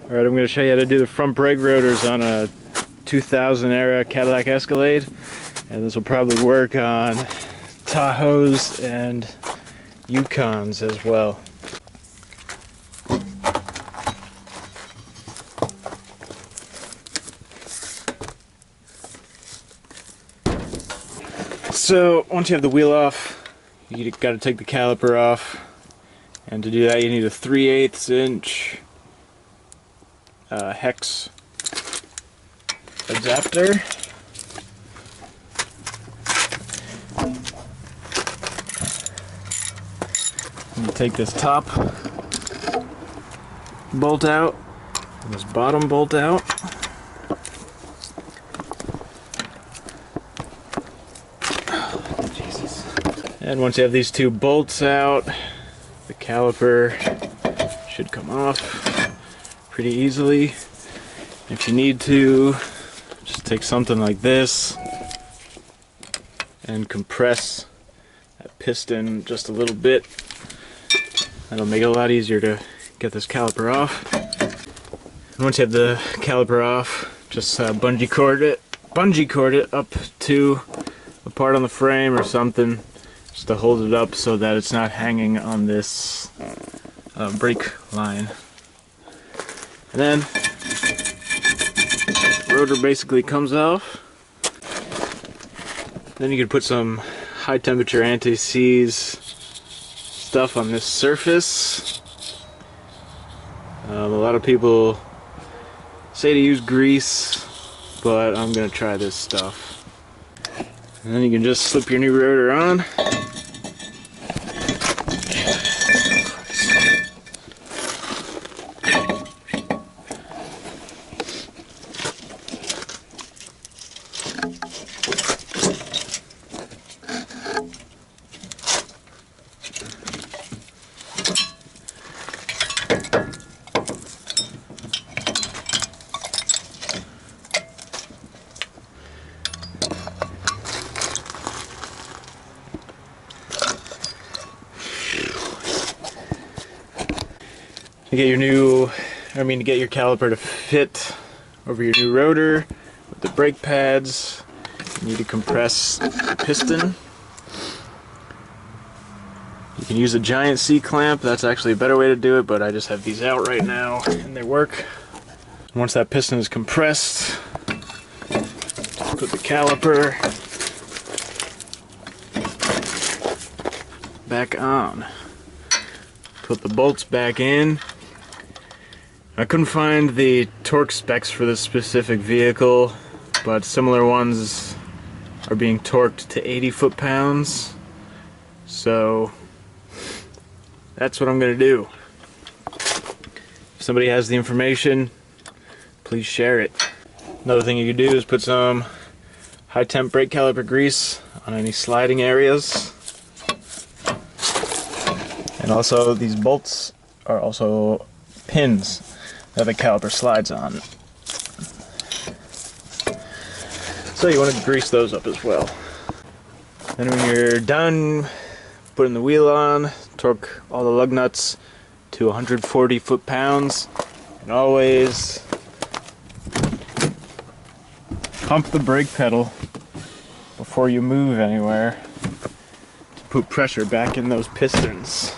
Alright, I'm going to show you how to do the front brake rotors on a 2000 era Cadillac Escalade, and this will probably work on Tahoes and Yukons as well. So once you have the wheel off, you got to take the caliper off, and to do that you need a 3/8 inch hex adapter. You take this top bolt out and this bottom bolt out. Oh, Jesus. And once you have these two bolts out, the caliper should come off pretty easily. If you need to, just take something like this and compress that piston just a little bit. That'll make it a lot easier to get this caliper off. And once you have the caliper off, just bungee cord it up to a part on the frame or something, just to hold it up so that it's not hanging on this brake line. And then the rotor basically comes off. Then you can put some high temperature anti-seize stuff on this surface. A lot of people say to use grease, but I'm gonna try this stuff. And then you can just slip your new rotor on. To get your caliper to fit over your new rotor with the brake pads, you need to compress the piston. You can use a giant C-clamp, that's actually a better way to do it, but I just have these out right now and they work. Once that piston is compressed, just put the caliper back on. Put the bolts back in. I couldn't find the torque specs for this specific vehicle, but similar ones are being torqued to 80 foot-pounds. So that's what I'm going to do. If somebody has the information, please share it. Another thing you can do is put some high temp brake caliper grease on any sliding areas. And also these bolts are also pins that the caliper slides on. So you want to grease those up as well. Then when you're done putting the wheel on, torque all the lug nuts to 140 foot-pounds, and always pump the brake pedal before you move anywhere to put pressure back in those pistons.